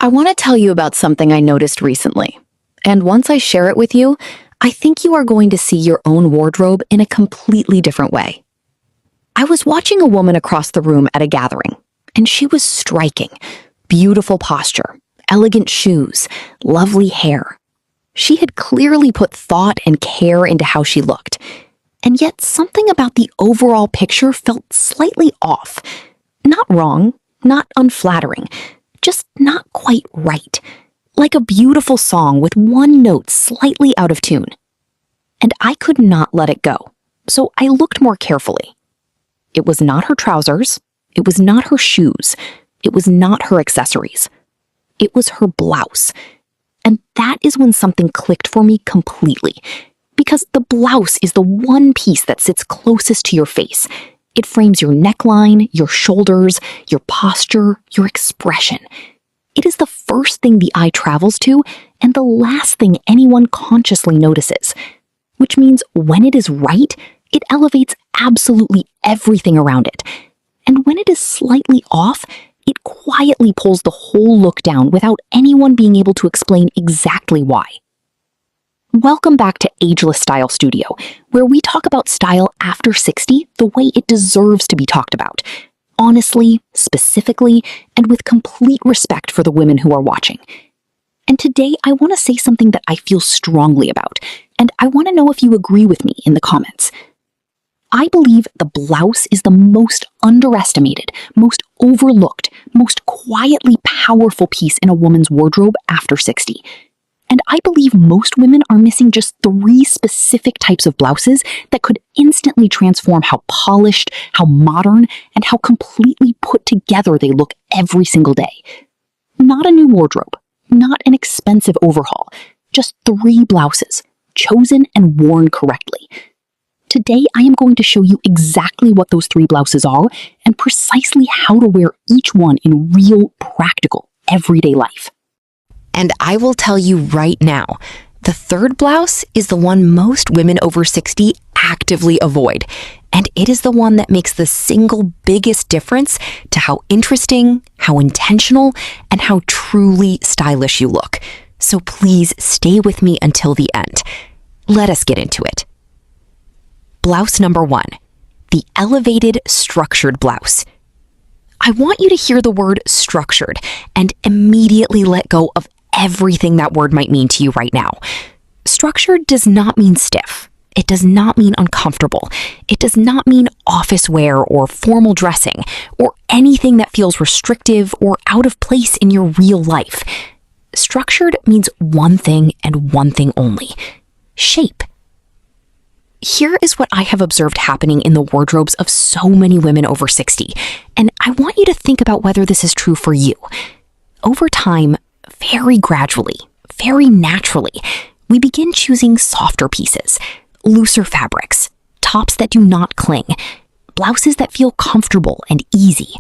I want to tell you about something I noticed recently. And once I share it with you, I think you are going to see your own wardrobe in a completely different way. I was watching a woman across the room at a gathering, and she was striking. Beautiful posture, elegant shoes, lovely hair. She had clearly put thought and care into how she looked, and yet something about the overall picture felt slightly off. Not wrong, not unflattering, just not quite right. Like a beautiful song with one note slightly out of tune. And I could not let it go, so I looked more carefully. It was not her trousers, it was not her shoes, it was not her accessories. It was her blouse. And that is when something clicked for me completely. Because the blouse is the one piece that sits closest to your face. It frames your neckline, your shoulders, your posture, your expression. It is the first thing the eye travels to and the last thing anyone consciously notices. Which means when it is right, it elevates absolutely everything around it. And when it is slightly off, it quietly pulls the whole look down without anyone being able to explain exactly why. Welcome back to Ageless Style Studio, where we talk about style after 60 the way it deserves to be talked about. Honestly, specifically, and with complete respect for the women who are watching. And today I want to say something that I feel strongly about, and I want to know if you agree with me in the comments. I believe the blouse is the most underestimated, most overlooked, most quietly powerful piece in a woman's wardrobe after 60. And I believe most women are missing just 3 specific types of blouses that could instantly transform how polished, how modern, and how completely put together they look every single day. Not a new wardrobe, not an expensive overhaul, just 3 blouses, chosen and worn correctly. Today, I am going to show you exactly what those 3 blouses are and precisely how to wear each one in real, practical, everyday life. And I will tell you right now, the 3rd blouse is the one most women over 60 actively avoid. And it is the one that makes the single biggest difference to how interesting, how intentional, and how truly stylish you look. So please stay with me until the end. Let us get into it. Blouse number 1, the Elevated Structured Blouse. I want you to hear the word structured and immediately let go of everything that word might mean to you right now. Structured does not mean stiff. It does not mean uncomfortable. It does not mean office wear or formal dressing or anything that feels restrictive or out of place in your real life. Structured means one thing and one thing only: shape. Here is what I have observed happening in the wardrobes of so many women over 60, and I want you to think about whether this is true for you. Over time, very gradually, very naturally, we begin choosing softer pieces, looser fabrics, tops that do not cling, blouses that feel comfortable and easy.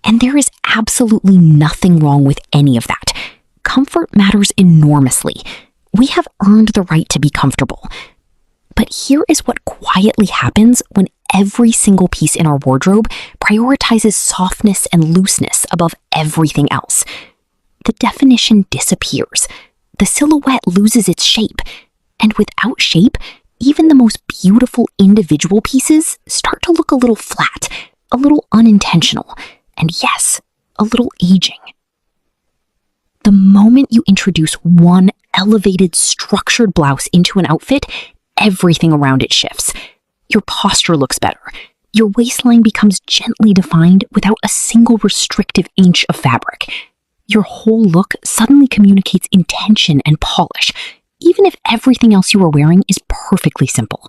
And there is absolutely nothing wrong with any of that. Comfort matters enormously. We have earned the right to be comfortable. But here is what quietly happens when every single piece in our wardrobe prioritizes softness and looseness above everything else. The definition disappears. The silhouette loses its shape. And without shape, even the most beautiful individual pieces start to look a little flat, a little unintentional, and yes, a little aging. The moment you introduce one elevated, structured blouse into an outfit, everything around it shifts. Your posture looks better. Your waistline becomes gently defined without a single restrictive inch of fabric. Your whole look suddenly communicates intention and polish, even if everything else you are wearing is perfectly simple.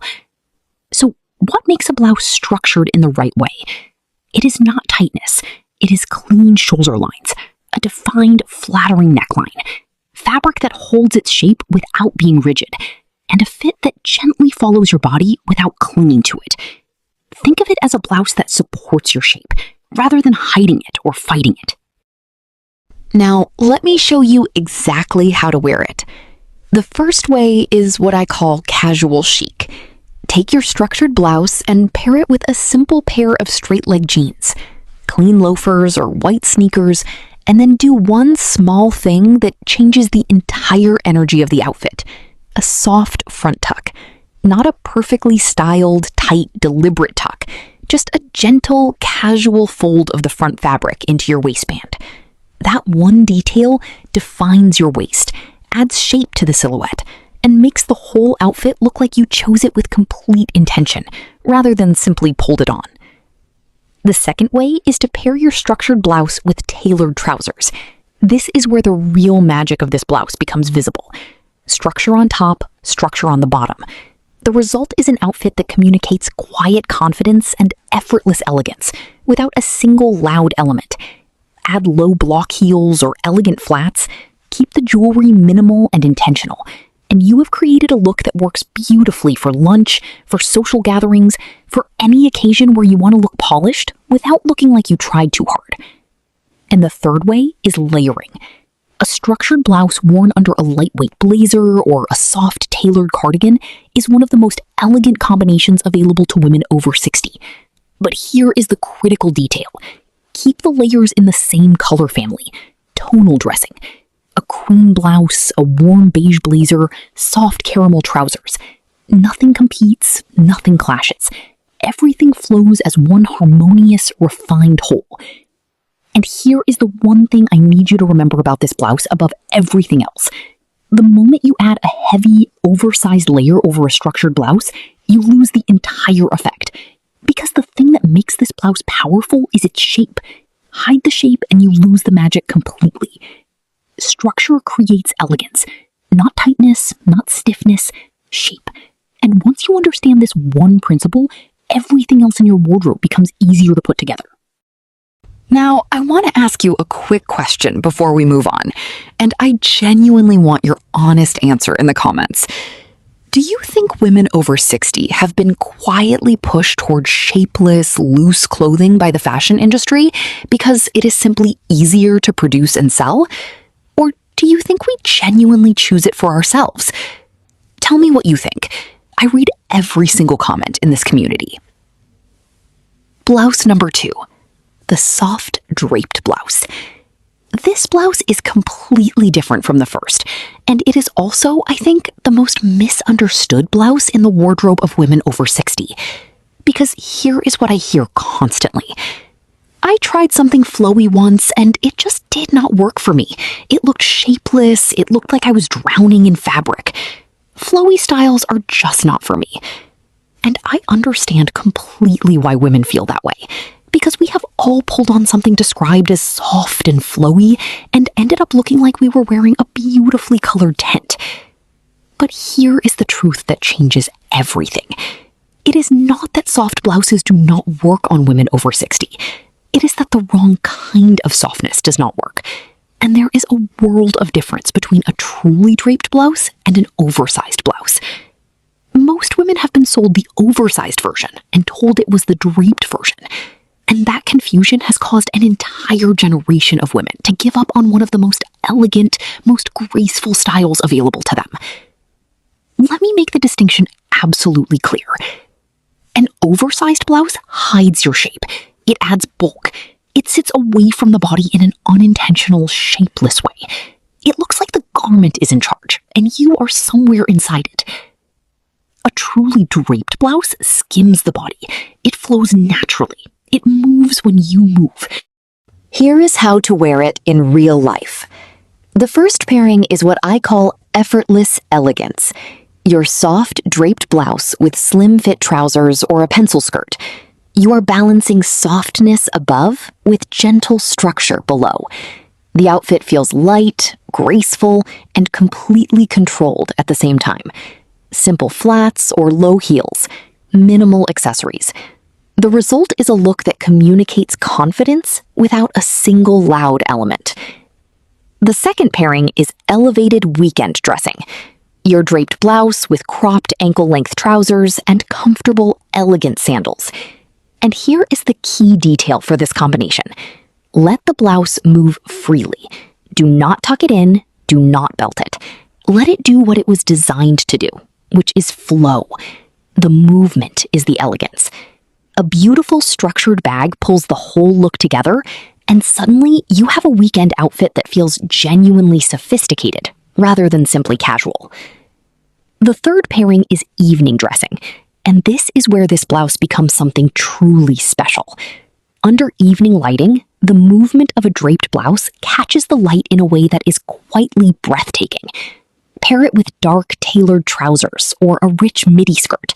So, what makes a blouse structured in the right way? It is not tightness. It is clean shoulder lines, a defined, flattering neckline, fabric that holds its shape without being rigid, and a fit that gently follows your body without clinging to it. Think of it as a blouse that supports your shape, rather than hiding it or fighting it. Now, let me show you exactly how to wear it. The first way is what I call casual chic. Take your structured blouse and pair it with a simple pair of straight-leg jeans, clean loafers or white sneakers, and then do one small thing that changes the entire energy of the outfit. A soft front tuck. Not a perfectly styled, tight, deliberate tuck. Just a gentle, casual fold of the front fabric into your waistband. That one detail defines your waist, adds shape to the silhouette, and makes the whole outfit look like you chose it with complete intention, rather than simply pulled it on. The second way is to pair your structured blouse with tailored trousers. This is where the real magic of this blouse becomes visible. Structure on top, structure on the bottom. The result is an outfit that communicates quiet confidence and effortless elegance without a single loud element. Add low block heels or elegant flats, keep the jewelry minimal and intentional, and you have created a look that works beautifully for lunch, for social gatherings, for any occasion where you want to look polished without looking like you tried too hard. And the third way is layering. A structured blouse worn under a lightweight blazer or a soft tailored cardigan is one of the most elegant combinations available to women over 60. But here is the critical detail. Keep the layers in the same color family. Tonal dressing. A cream blouse, a warm beige blazer, soft caramel trousers. Nothing competes, nothing clashes. Everything flows as one harmonious, refined whole. And here is the one thing I need you to remember about this blouse above everything else. The moment you add a heavy, oversized layer over a structured blouse, you lose the entire effect. Because the thing that makes this blouse powerful is its shape. Hide the shape and you lose the magic completely. Structure creates elegance. Not tightness, not stiffness, shape. And once you understand this one principle, everything else in your wardrobe becomes easier to put together. Now, I want to ask you a quick question before we move on, and I genuinely want your honest answer in the comments. Do you think women over 60 have been quietly pushed towards shapeless, loose clothing by the fashion industry because it is simply easier to produce and sell? Or do you think we genuinely choose it for ourselves? Tell me what you think. I read every single comment in this community. Blouse number 2. The Soft Draped Blouse. This blouse is completely different from the first, and it is also, I think, the most misunderstood blouse in the wardrobe of women over 60. Because here is what I hear constantly. I tried something flowy once, and it just did not work for me. It looked shapeless, it looked like I was drowning in fabric. Flowy styles are just not for me. And I understand completely why women feel that way. Because we have all pulled on something described as soft and flowy and ended up looking like we were wearing a beautifully colored tent. But here is the truth that changes everything. It is not that soft blouses do not work on women over 60. It is that the wrong kind of softness does not work. And there is a world of difference between a truly draped blouse and an oversized blouse. Most women have been sold the oversized version and told it was the draped version. And that confusion has caused an entire generation of women to give up on one of the most elegant, most graceful styles available to them. Let me make the distinction absolutely clear. An oversized blouse hides your shape. It adds bulk. It sits away from the body in an unintentional, shapeless way. It looks like the garment is in charge, and you are somewhere inside it. A truly draped blouse skims the body. It flows naturally. It moves when you move. Here is how to wear it in real life. The first pairing is what I call effortless elegance. Your soft draped blouse with slim fit trousers or a pencil skirt. You are balancing softness above with gentle structure below. The outfit feels light, graceful, and completely controlled at the same time. Simple flats or low heels, minimal accessories. The result is a look that communicates confidence without a single loud element. The second pairing is elevated weekend dressing. Your draped blouse with cropped ankle-length trousers and comfortable, elegant sandals. And here is the key detail for this combination. Let the blouse move freely. Do not tuck it in, do not belt it. Let it do what it was designed to do, which is flow. The movement is the elegance. A beautiful structured bag pulls the whole look together, And suddenly, you have a weekend outfit that feels genuinely sophisticated, rather than simply casual. The third pairing is evening dressing, and this is where this blouse becomes something truly special. Under evening lighting, the movement of a draped blouse catches the light in a way that is quietly breathtaking. Pair it with dark tailored trousers or a rich midi skirt.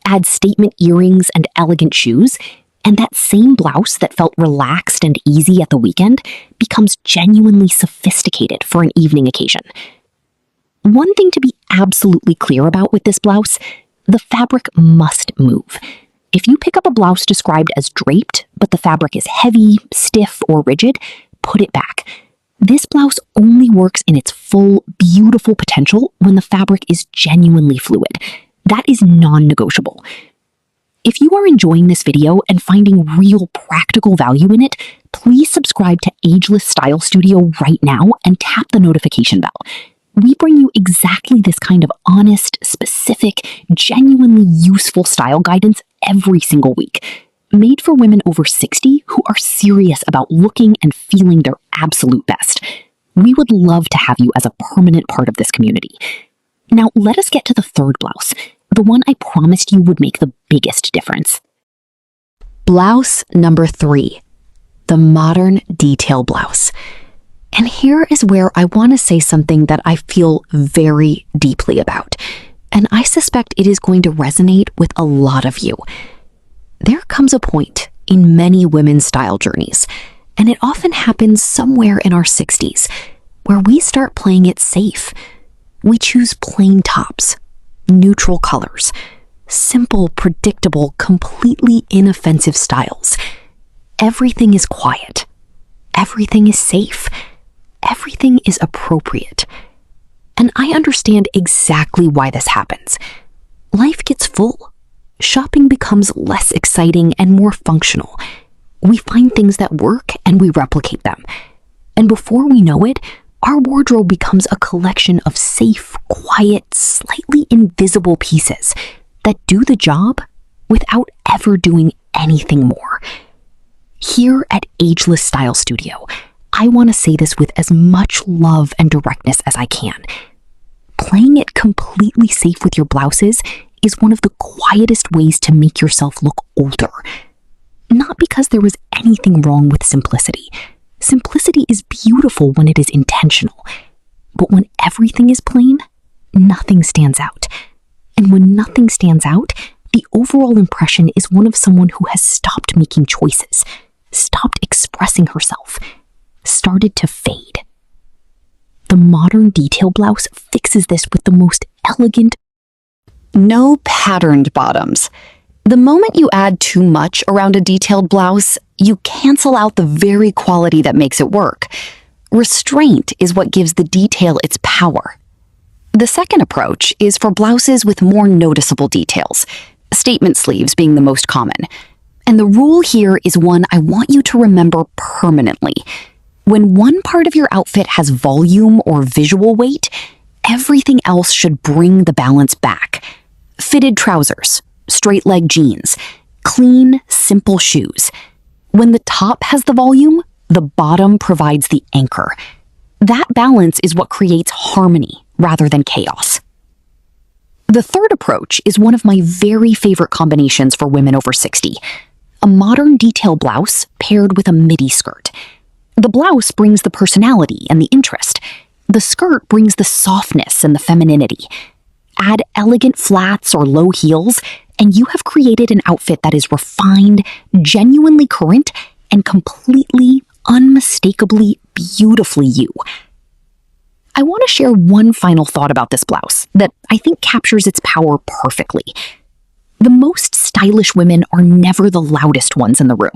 Add statement earrings and elegant shoes, and that same blouse that felt relaxed and easy at the weekend becomes genuinely sophisticated for an evening occasion. One thing to be absolutely clear about with this blouse, the fabric must move. If you pick up a blouse described as draped, but the fabric is heavy, stiff, or rigid, put it back. This blouse only works in its full, beautiful potential when the fabric is genuinely fluid. That is non-negotiable. If you are enjoying this video and finding real practical value in it, please subscribe to Ageless Style Studio right now and tap the notification bell. We bring you exactly this kind of honest, specific, genuinely useful style guidance every single week, made for women over 60 who are serious about looking and feeling their absolute best. We would love to have you as a permanent part of this community. Now, let us get to the third blouse, the one I promised you would make the biggest difference. Blouse number 3, the Modern Detail Blouse. And here is where I want to say something that I feel very deeply about, and I suspect it is going to resonate with a lot of you. There comes a point in many women's style journeys, and it often happens somewhere in our 60s, where we start playing it safe. We choose plain tops, neutral colors, simple, predictable, completely inoffensive styles. Everything is quiet. Everything is safe. Everything is appropriate. And I understand exactly why this happens. Life gets full. Shopping becomes less exciting and more functional. We find things that work and we replicate them. And before we know it, our wardrobe becomes a collection of safe, quiet, slightly invisible pieces that do the job without ever doing anything more. Here at Ageless Style Studio, I want to say this with as much love and directness as I can. Playing it completely safe with your blouses is one of the quietest ways to make yourself look older. Not because there was anything wrong with simplicity. Simplicity is beautiful when it is intentional. But when everything is plain, nothing stands out. And when nothing stands out, the overall impression is one of someone who has stopped making choices, stopped expressing herself, started to fade. The Modern Detail Blouse fixes this with the most elegant, No patterned bottoms. The moment you add too much around a detailed blouse, you cancel out the very quality that makes it work. Restraint is what gives the detail its power. The second approach is for blouses with more noticeable details, statement sleeves being the most common. And the rule here is one I want you to remember permanently. When one part of your outfit has volume or visual weight, everything else should bring the balance back. Fitted trousers, straight leg jeans, clean, simple shoes. When the top has the volume, the bottom provides the anchor. That balance is what creates harmony rather than chaos. The third approach is one of my very favorite combinations for women over 60. A modern detail blouse paired with a midi skirt. The blouse brings the personality and the interest. The skirt brings the softness and the femininity. Add elegant flats or low heels, and you have created an outfit that is refined, genuinely current, and completely, unmistakably, beautifully you. I want to share one final thought about this blouse that I think captures its power perfectly. The most stylish women are never the loudest ones in the room.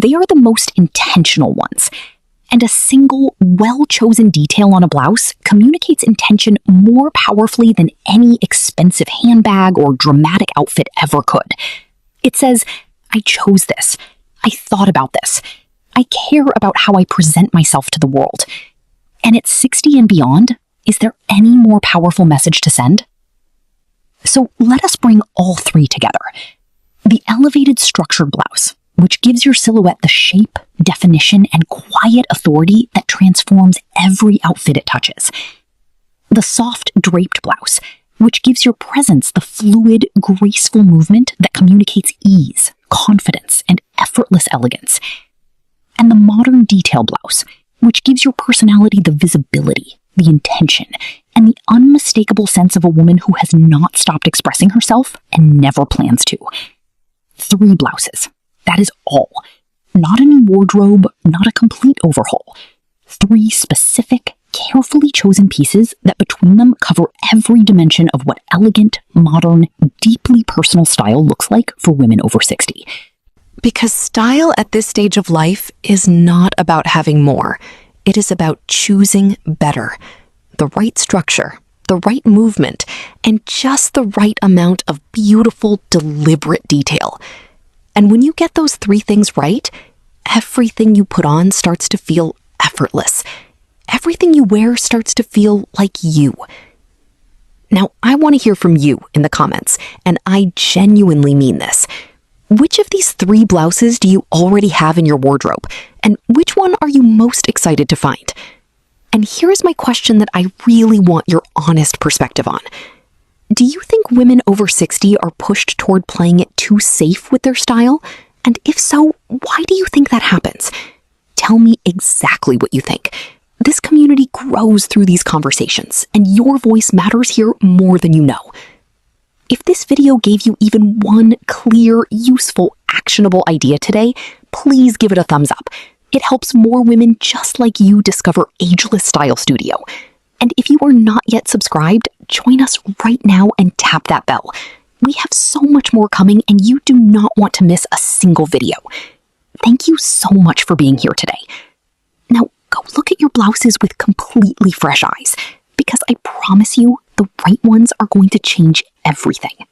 They are the most intentional ones. And a single, well-chosen detail on a blouse communicates intention more powerfully than any expensive handbag or dramatic outfit ever could. It says, I chose this. I thought about this. I care about how I present myself to the world. And at 60 and beyond, is there any more powerful message to send? So let us bring all three together. The Elevated Structured Blouse, which gives your silhouette the shape, definition, and quiet authority that transforms every outfit it touches. The Soft Draped Blouse, which gives your presence the fluid, graceful movement that communicates ease, confidence, and effortless elegance. And the Modern Detail Blouse, which gives your personality the visibility, the intention, and the unmistakable sense of a woman who has not stopped expressing herself and never plans to. 3 blouses. That is all. Not a new wardrobe, not a complete overhaul. 3 specific, carefully chosen pieces that between them cover every dimension of what elegant, modern, deeply personal style looks like for women over 60. Because style at this stage of life is not about having more. It is about choosing better. The right structure, the right movement, and just the right amount of beautiful, deliberate detail. And when you get those 3 things right, everything you put on starts to feel effortless. Everything you wear starts to feel like you. Now, I want to hear from you in the comments, and I genuinely mean this. Which of these 3 blouses do you already have in your wardrobe? And which one are you most excited to find? And here is my question that I really want your honest perspective on. Do you think women over 60 are pushed toward playing it too safe with their style? And if so, why do you think that happens? Tell me exactly what you think. This community grows through these conversations, and your voice matters here more than you know. If this video gave you even one clear, useful, actionable idea today, please give it a thumbs up. It helps more women just like you discover Ageless Style Studio. And if you are not yet subscribed, join us right now and tap that bell. We have so much more coming, and you do not want to miss a single video. Thank you so much for being here today. Now, go look at your blouses with completely fresh eyes, because I promise you, the right ones are going to change everything.